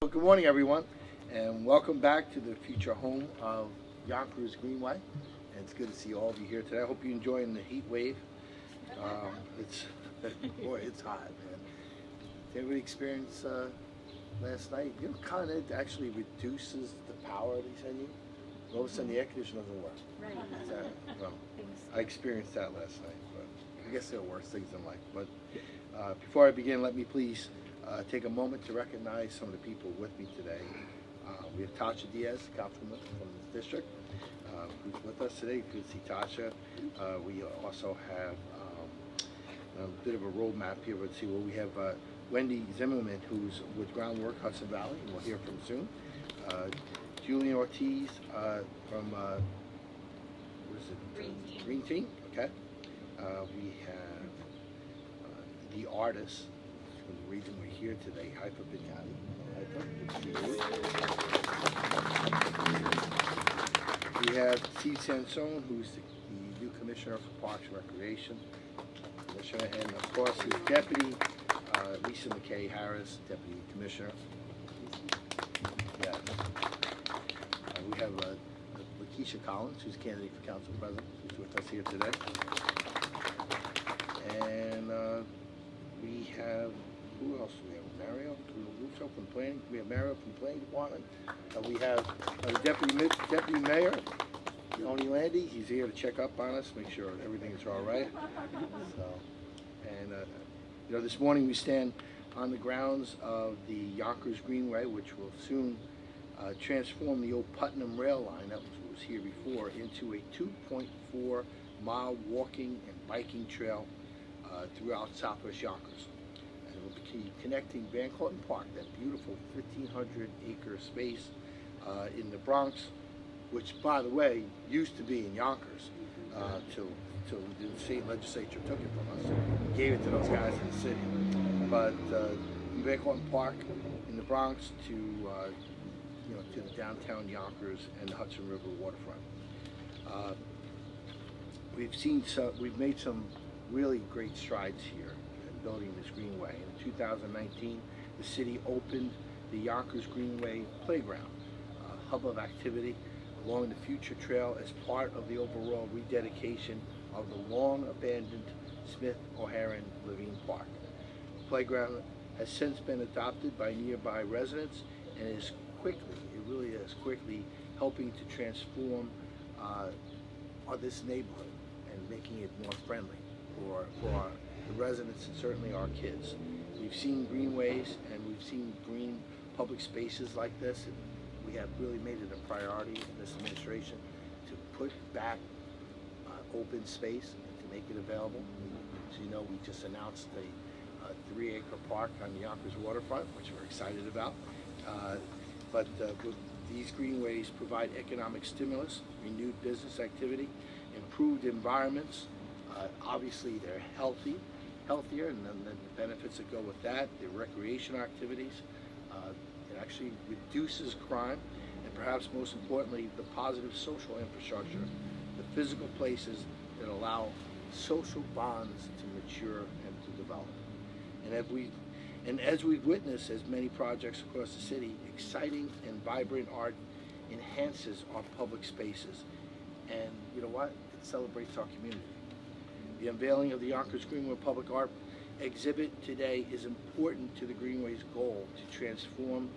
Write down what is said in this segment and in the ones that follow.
Well, good morning, everyone, and welcome back to the future home of Yonkers Greenway. And it's good to see all of you here today. I hope you're enjoying the heat wave. It's boy, it's hot, man. Did everybody experience last night? You know, kind of actually reduces the power they send you. All of a sudden, the air conditioner doesn't work. Right. Well, I experienced that last night, but I guess there are worse things in life. But before I begin, let me please take a moment to recognize some of the people with me today. We have Tasha Diaz, councilwoman from this district, who's with us today. Good to see Tasha. We also have a bit of a roadmap here. Let's see what we have. Wendy Zimmerman, who's with Groundwork Hudson Valley, and we'll hear from soon. Julian Ortiz from what is it? Green Team. Okay. We have the artist. The reason we're here today, Haifa Bint-Kadi. We have Steve Sansone, who's the new commissioner for Parks and Recreation commissioner, and of course his deputy, Lisa McKay Harris, deputy commissioner. Yeah. We have Lakeisha Collins, who's candidate for council president, who's with us here today, and we have. Who else do we have? Mario from planning. We have Mario from planning department. We have deputy mayor, Tony Landy. He's here to check up on us, make sure everything is all right. So, and you know, this morning we stand on the grounds of the Yonkers Greenway, which will soon transform the Old Putnam Rail line that was here before into a 2.4-mile walking and biking trail throughout Southwest Yonkers. We'll be connecting Van Cortlandt Park, that beautiful 1,500-acre space in the Bronx, which, by the way, used to be in Yonkers till the state legislature took it from us, and gave it to those guys in the city. But from Van Cortlandt Park in the Bronx to to the downtown Yonkers and the Hudson River waterfront. We've made some really great strides here building this greenway. In 2019, the city opened the Yonkers Greenway Playground, a hub of activity along the future trail as part of the overall rededication of the long-abandoned Smith O'Haran Levine Park. The playground has since been adopted by nearby residents and is quickly helping to transform this neighborhood and making it more friendly for the residents and certainly our kids. We've seen greenways and we've seen green public spaces like this, and we have really made it a priority in this administration to put back open space and to make it available. So you know, we just announced a 3-acre park on the Yonkers waterfront, which we're excited about. But these greenways provide economic stimulus, renewed business activity, improved environments. Obviously, they're healthier, and then the benefits that go with that, the recreation activities. It actually reduces crime, and perhaps most importantly, the positive social infrastructure, the physical places that allow social bonds to mature and to develop. And as we've witnessed as many projects across the city, exciting and vibrant art enhances our public spaces. And you know what? It celebrates our community. The unveiling of the Yonkers Greenway Public Art exhibit today is important to the Greenway's goal to transform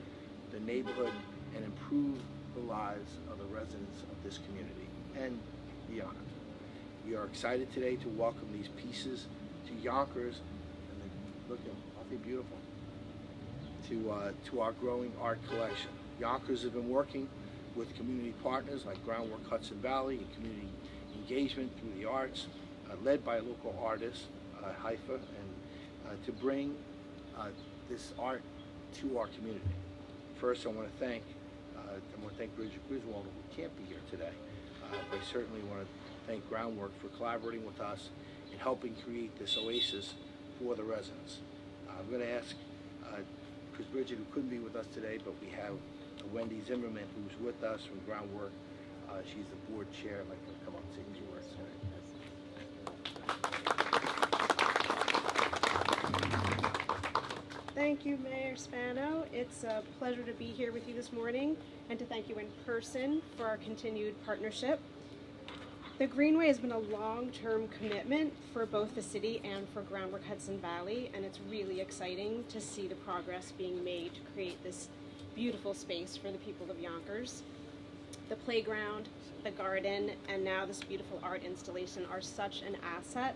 the neighborhood and improve the lives of the residents of this community and beyond. We are excited today to welcome these pieces to Yonkers, and look at them, aren't they beautiful? To our growing art collection. Yonkers has been working with community partners like Groundwork Hudson Valley and community engagement through the arts, led by local artists, Haifa, and to bring this art to our community. First, I want to thank Bridget Griswold, who can't be here today, but I certainly want to thank Groundwork for collaborating with us in helping create this oasis for the residents. I'm going to ask, because Bridget, who couldn't be with us today, but we have Wendy Zimmerman, who's with us from Groundwork. She's the board chair. I'd like to come up and say a few words today. Thank Thank you, Mayor Spano. It's a pleasure to be here with you this morning and to thank you in person for our continued partnership. The Greenway has been a long-term commitment for both the city and for Groundwork Hudson Valley, and it's really exciting to see the progress being made to create this beautiful space for the people of Yonkers. The playground, the garden, and now this beautiful art installation are such an asset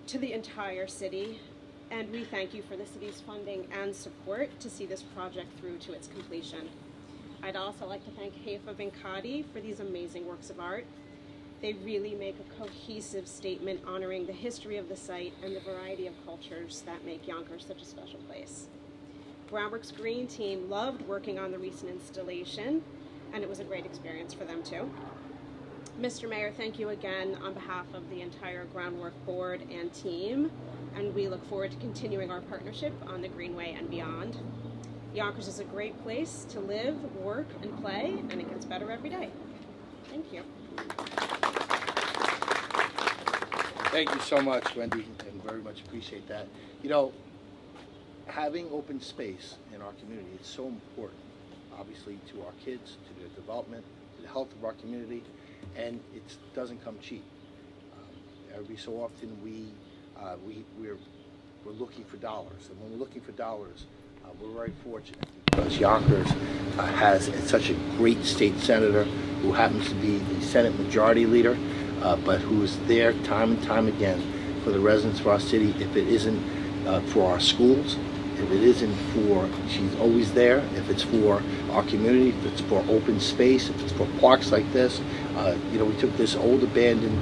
to the entire city, and we thank you for the city's funding and support to see this project through to its completion. I'd also like to thank Haifa Bint-Kadi for these amazing works of art. They really make a cohesive statement honoring the history of the site and the variety of cultures that make Yonkers such a special place. Groundwork's Green team loved working on the recent installation, and it was a great experience for them too. Mr. Mayor, thank you again on behalf of the entire Groundwork board and team, and we look forward to continuing our partnership on the Greenway and beyond. Yonkers is a great place to live, work, and play, and it gets better every day. Thank you. Thank you so much, Wendy, and very much appreciate that. You know, having open space in our community is so important, obviously, to our kids, to their development, to the health of our community, and it doesn't come cheap. Every so often we're looking for dollars, and when we're looking for dollars, we're very fortunate because Yonkers has such a great state senator who happens to be the Senate Majority Leader, but who is there time and time again for the residents of our city. If it isn't for our schools, if it isn't for, she's always there. If it's for our community, if it's for open space, if it's for parks like this. You know, we took this old abandoned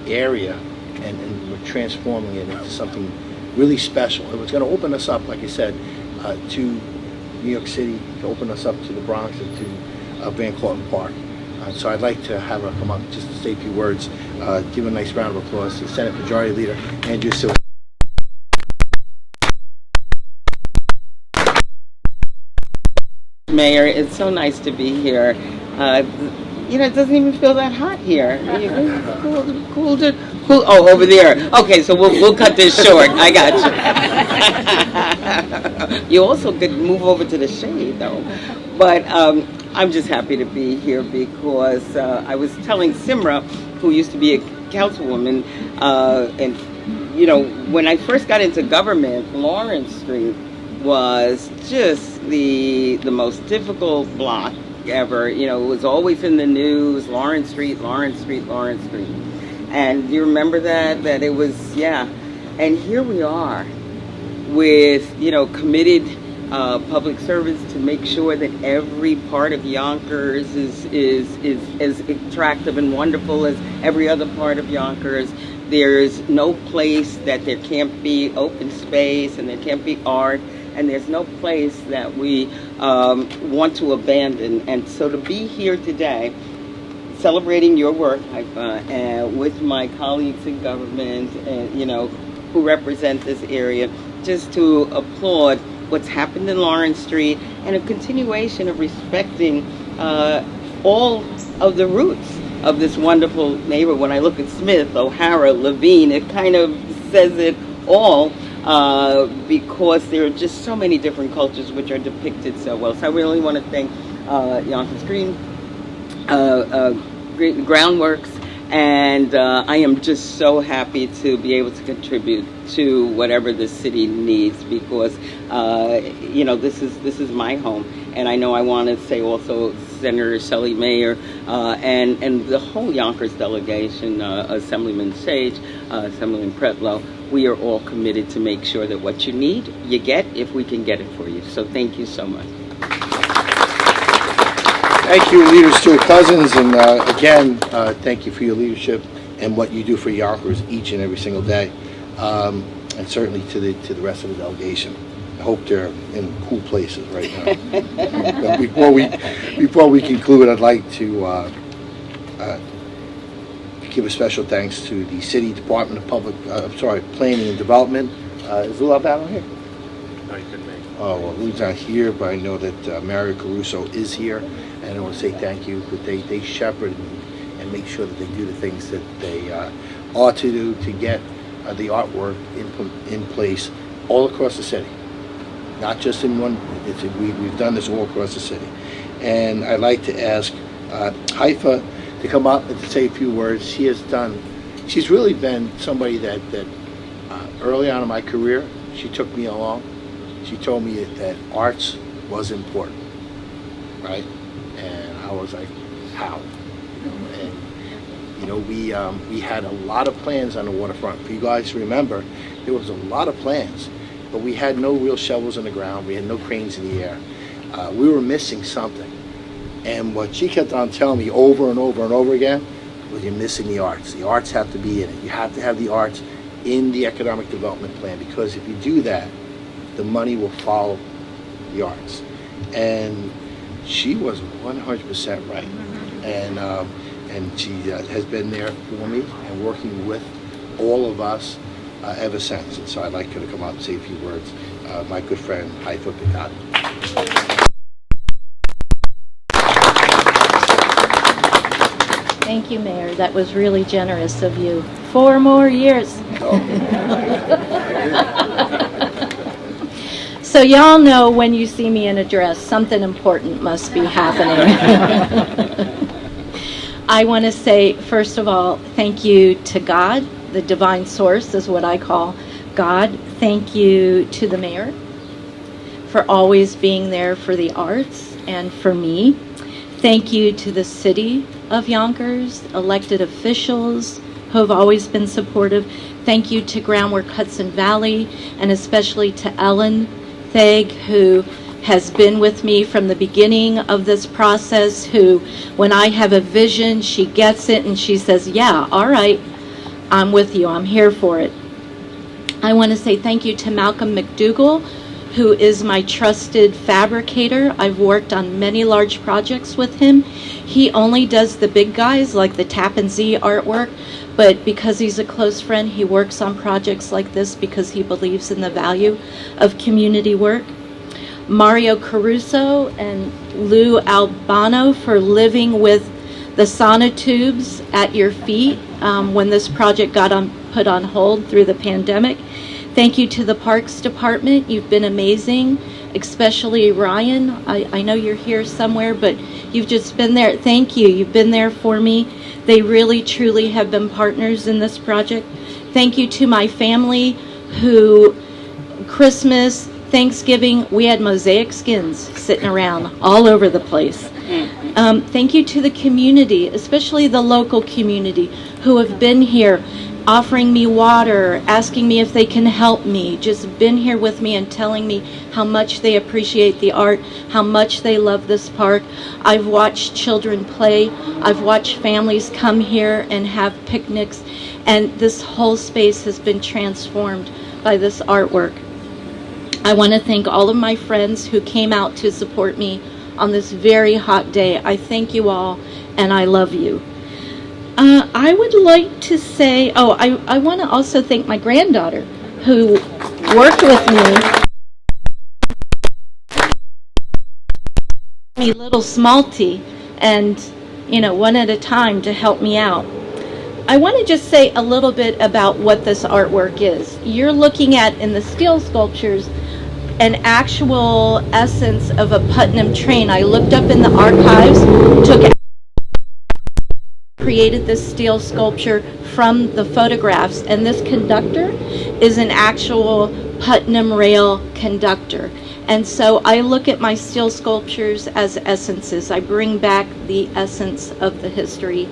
area and we're transforming it into something really special. It was going to open us up, like I said, to New York City, to open us up to the Bronx and to Van Cortlandt Park. So I'd like to have her come up just to say a few words, give a nice round of applause to Senate Majority Leader Andrew Silver. Mayor, it's so nice to be here. You know, it doesn't even feel that hot here. Cool. Oh, over there. Okay, so we'll cut this short. I got you. You also could move over to the shade, though. But I'm just happy to be here because I was telling Simra, who used to be a councilwoman, and you know, when I first got into government, Lawrence Street was just the most difficult block ever. You know, it was always in the news, Lawrence Street. And you remember that it was, yeah. And here we are with, you know, committed public servants to make sure that every part of Yonkers is as attractive and wonderful as every other part of Yonkers. There's no place that there can't be open space and there can't be art, and there's no place that we want to abandon. And so to be here today, celebrating your work, Haifa, with my colleagues in government, and you know, who represent this area, just to applaud what's happened in Lawrence Street and a continuation of respecting all of the roots of this wonderful neighborhood. When I look at Smith, O'Hara, Levine, it kind of says it all. Because there are just so many different cultures which are depicted so well. So I really want to thank Yonkers Groundworks, and I am just so happy to be able to contribute to whatever the city needs, because you know, this is my home, and I know I want to say also Senator Shelley Mayer and the whole Yonkers delegation, Assemblyman Sage, Assemblyman Pretlow. We are all committed to make sure that what you need, you get, if we can get it for you. So thank you so much. Thank you, Leader Stuart Cousins, and again, thank you for your leadership and what you do for Yonkers each and every single day, and certainly to the rest of the delegation. I hope they're in cool places right now. Before we conclude, I'd like to give a special thanks to the City Department of Planning and Development. Is Lou Albano here? No, you couldn't make it. Oh, well, Lou's not here, but I know that Mario Caruso is here, and I want to say thank you, that they shepherd and make sure that they do the things that they ought to do to get the artwork in place all across the city. not just in one. We've done this all across the city. And I'd like to ask Haifa to come up and to say a few words. She's really been somebody that early on in my career, she took me along. She told me that arts was important, right? And I was like, how? We had a lot of plans on the waterfront. If you guys remember, there was a lot of plans, but we had no real shovels in the ground. We had no cranes in the air. We were missing something. And what she kept on telling me over and over and over again was, you're missing the arts. The arts have to be in it. You have to have the arts in the economic development plan, because if you do that, the money will follow the arts. And she was 100% right. And she has been there for me and working with all of us ever since. And so I'd like her to come out and say a few words. My good friend, Haifa Bint-Kadi. Thank you, Mayor. That was really generous of you. 4 more years. So y'all know when you see me in a dress, something important must be happening. I want to say, first of all, thank you to God. The divine source is what I call God. Thank you to the mayor for always being there for the arts and for me. Thank you to the city of Yonkers, elected officials who have always been supportive. Thank you to Groundwork Hudson Valley, and especially to Ellen Theg, who has been with me from the beginning of this process, who, when I have a vision, she gets it and she says, yeah, all right, I'm with you, I'm here for it. I want to say thank you to Malcolm McDougall, who is my trusted fabricator. I've worked on many large projects with him. He only does the big guys, like the Tappan Zee artwork, but because he's a close friend, he works on projects like this because he believes in the value of community work. Mario Caruso and Lou Albano for living with the sonotubes at your feet when this project got put on hold through the pandemic. Thank you to the Parks Department. You've been amazing, especially Ryan. I know you're here somewhere, but you've just been there. Thank you. You've been there for me. They really, truly have been partners in this project. Thank you to my family who, Christmas, Thanksgiving, we had mosaic skins sitting around all over the place. Thank you to the community, especially the local community, who have been here offering me water, asking me if they can help me, just been here with me and telling me how much they appreciate the art, how much they love this park. I've watched children play. I've watched families come here and have picnics, and this whole space has been transformed by this artwork. I want to thank all of my friends who came out to support me on this very hot day. I thank you all, and I love you. I would like to say, I want to also thank my granddaughter who worked with me, little Smalty, and, one at a time to help me out. I want to just say a little bit about what this artwork is. You're looking at, in the steel sculptures, an actual essence of a Putnam train. I looked up in the archives, created this steel sculpture from the photographs, and this conductor is an actual Putnam rail conductor. And so I look at my steel sculptures as essences. I bring back the essence of the history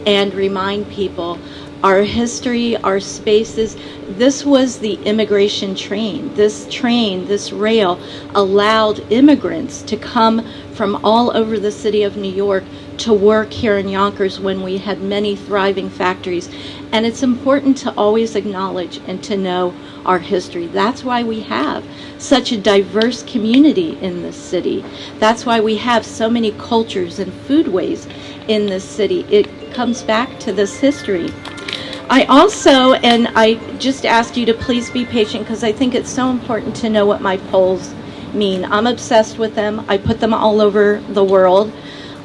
and remind people our history, our spaces. This was the immigration train. This rail allowed immigrants to come from all over the city of New York to work here in Yonkers when we had many thriving factories. And it's important to always acknowledge and to know our history. That's why we have such a diverse community in this city. That's why we have so many cultures and foodways in this city. It comes back to this history. I also, and I just ask you to please be patient because I think it's so important to know what my poles mean. I'm obsessed with them. I put them all over the world.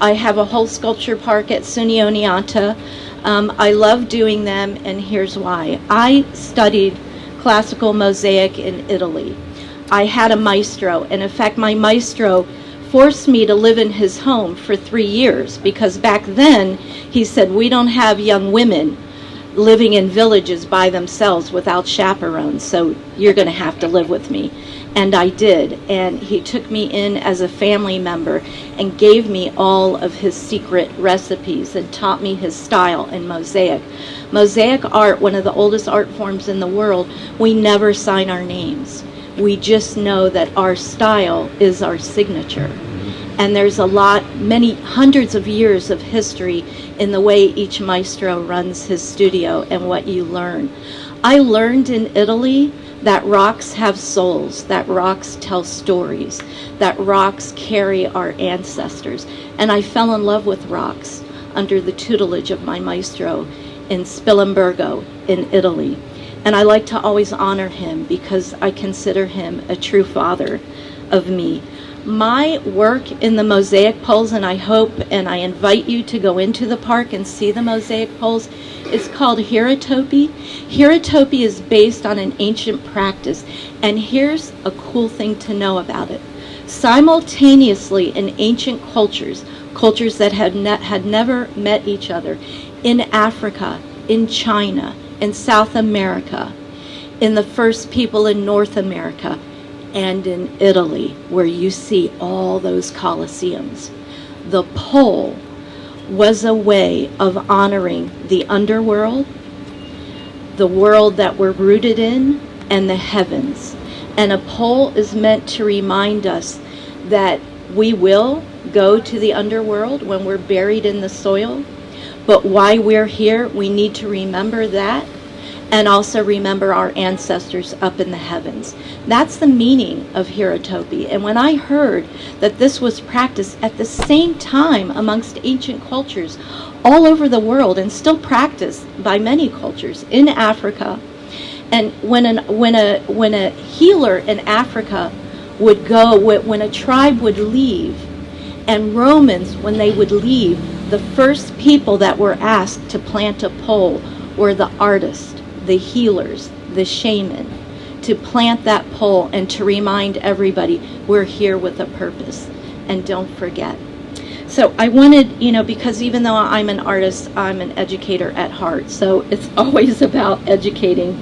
I have a whole sculpture park at SUNY Oneonta. I love doing them, and here's why. I studied classical mosaic in Italy. I had a maestro, and in fact my maestro forced me to live in his home for 3 years, because back then he said, we don't have young women living in villages by themselves without chaperones, so you're going to have to live with me. And I did, and he took me in as a family member and gave me all of his secret recipes and taught me his style in mosaic. Mosaic art, one of the oldest art forms in the world, we never sign our names. We just know that our style is our signature. And there's many hundreds of years of history in the way each maestro runs his studio and what you learn. I learned in Italy that rocks have souls, that rocks tell stories, that rocks carry our ancestors. And I fell in love with rocks under the tutelage of my maestro in Spilimbergo in Italy. And I like to always honor him because I consider him a true father of me. My work in the mosaic poles, and I hope and I invite you to go into the park and see the mosaic poles, is called Hierotopi. Hierotopi is based on an ancient practice, and here's a cool thing to know about it. Simultaneously in ancient cultures that had never met each other, in Africa, in China, in South America, in the first people in North America, and in Italy, where you see all those colosseums. The pole was a way of honoring the underworld, the world that we're rooted in, and the heavens. And a pole is meant to remind us that we will go to the underworld when we're buried in the soil, but while we're here, we need to remember that and also remember our ancestors up in the heavens. That's the meaning of Hierotopi. And when I heard that this was practiced at the same time amongst ancient cultures all over the world and still practiced by many cultures in Africa, and when a healer in Africa would go, when a tribe would leave, and Romans, when they would leave, the first people that were asked to plant a pole were the artists, the healers, the shaman, to plant that pole and to remind everybody we're here with a purpose and don't forget. So I wanted, because even though I'm an artist, I'm an educator at heart, so it's always about educating.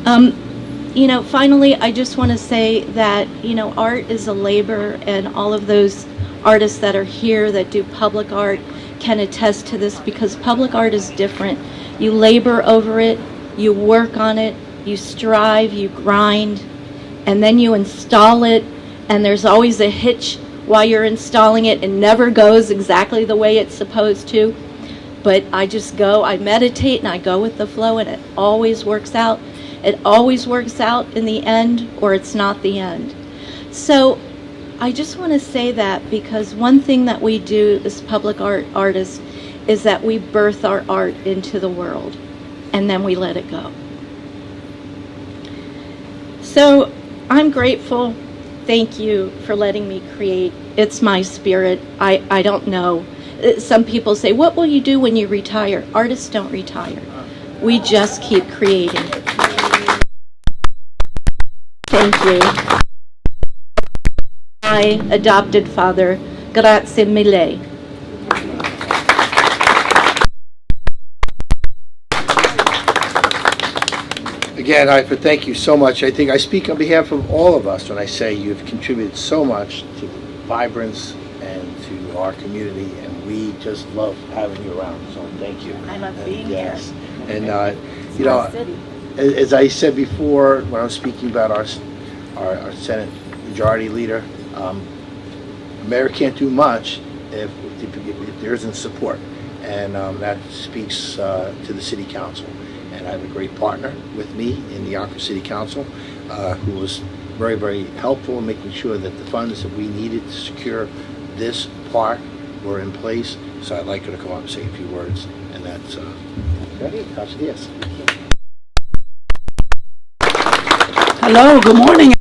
Finally, I just want to say that, art is a labor, and all of those artists that are here that do public art can attest to this, because public art is different. You labor over it, you work on it, you strive, you grind, and then you install it, and there's always a hitch while you're installing it. It never goes exactly the way it's supposed to, but I just go, I meditate, and I go with the flow, and it always works out. It always works out in the end, or it's not the end. So I just want to say that, because one thing that we do as public art artists is that we birth our art into the world, and then we let it go. So I'm grateful. Thank you for letting me create. It's my spirit. I don't know. Some people say, what will you do when you retire? Artists don't retire. We just keep creating. Thank you. My adopted father, grazie mille. Again, Haifa, thank you so much. I think I speak on behalf of all of us when I say you've contributed so much to vibrance and to our community, and we just love having you around. So thank you. I love being here. And city. as I said before when I was speaking about our Senate Majority Leader, the mayor can't do much if there isn't support, and that speaks to the City Council. And I have a great partner with me in the Yonkers City Council who was very, very helpful in making sure that the funds that we needed to secure this park were in place. So I'd like her to come up and say a few words, and that's yes. Hello, good morning.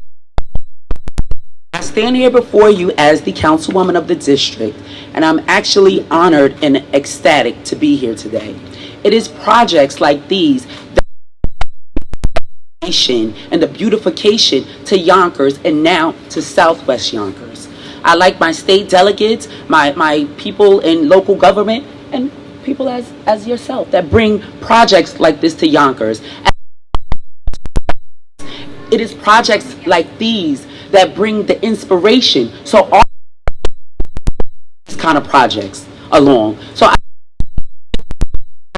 I stand here before you as the councilwoman of the district, and I'm actually honored and ecstatic to be here today. It is projects like these and the beautification to Yonkers and now to Southwest Yonkers. I like my state delegates, my people in local government, and people as yourself that bring projects like this to Yonkers. It is projects like these that bring the inspiration. So all these kind of projects along. So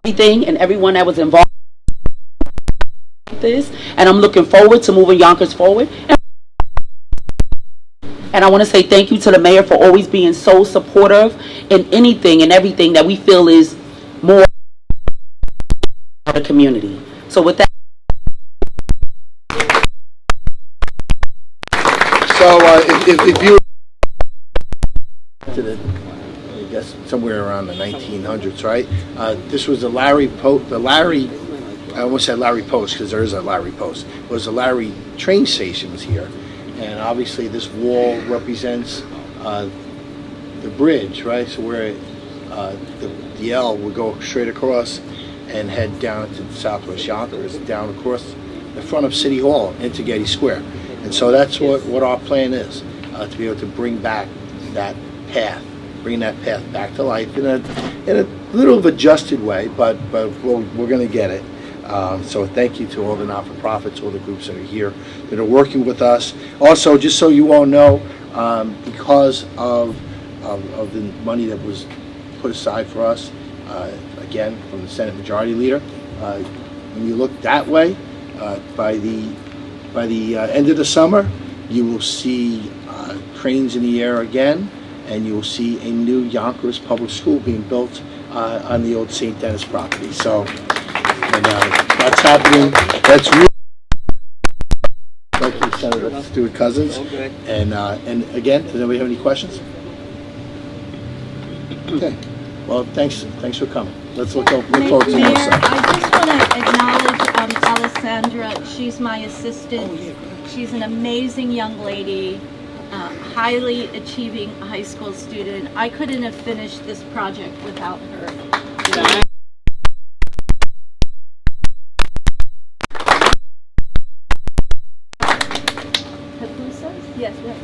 everything and everyone that was involved with this, and I'm looking forward to moving Yonkers forward. And I want to say thank you to the mayor for always being so supportive in anything and everything that we feel is more of the community. So with that. So if you to the, I guess somewhere around the 1900s, right? This was the I almost said Larry Post because there is a Larry Post. It was the Larry train station was here, and obviously this wall represents the bridge, right? So where the L would go straight across and head down to Southwest Yonkers, down across the front of City Hall into Getty Square. And so that's what our plan is, to be able to bring back that path, bring that path back to life in a little of adjusted way, but we're going to get it. So thank you to all the not-for-profits, all the groups that are here, that are working with us. Also, just so you all know, because of the money that was put aside for us, again, from the Senate Majority Leader, when you look that way, by the end of the summer, you will see cranes in the air again, and you will see a new Yonkers public school being built on the old St. Denis property. So, and that's happening. That's really thank you, Senator Stuart Cousins. And again, does anybody have any questions? Okay. Well, thanks for coming. Let's look forward to more Mayor, stuff. I just want to acknowledge Alessandra. She's my assistant. She's an amazing young lady, highly achieving high school student. I couldn't have finished this project without her.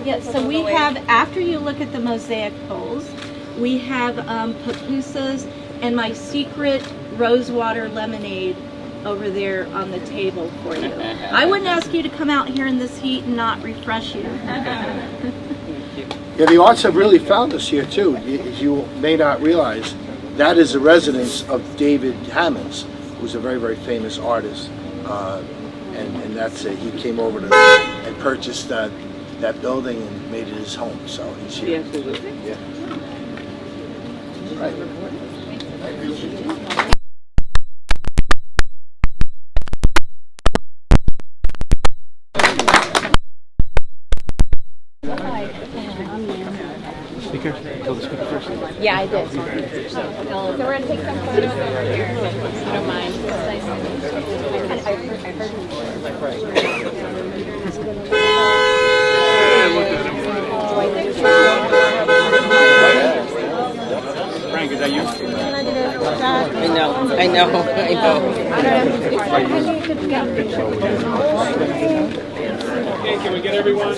Yes, so we have, after you look at the mosaic poles, we have pupusas and my secret rosewater lemonade over there on the table for you. I wouldn't ask you to come out here in this heat and not refresh you. Yeah, the arts have really found us here too. You may not realize that is the residence of David Hammonds, who's a very, very famous artist. And that's it. He came over and purchased that building and made it his home. So he's here. Absolutely. Yeah. Right. Speaker? Tell the speaker first. Yeah, I did. So we're going to take some photos over here, if you don't mind. It's nice to meet you. And I Frank, is that you? I know. Okay, can we get everyone?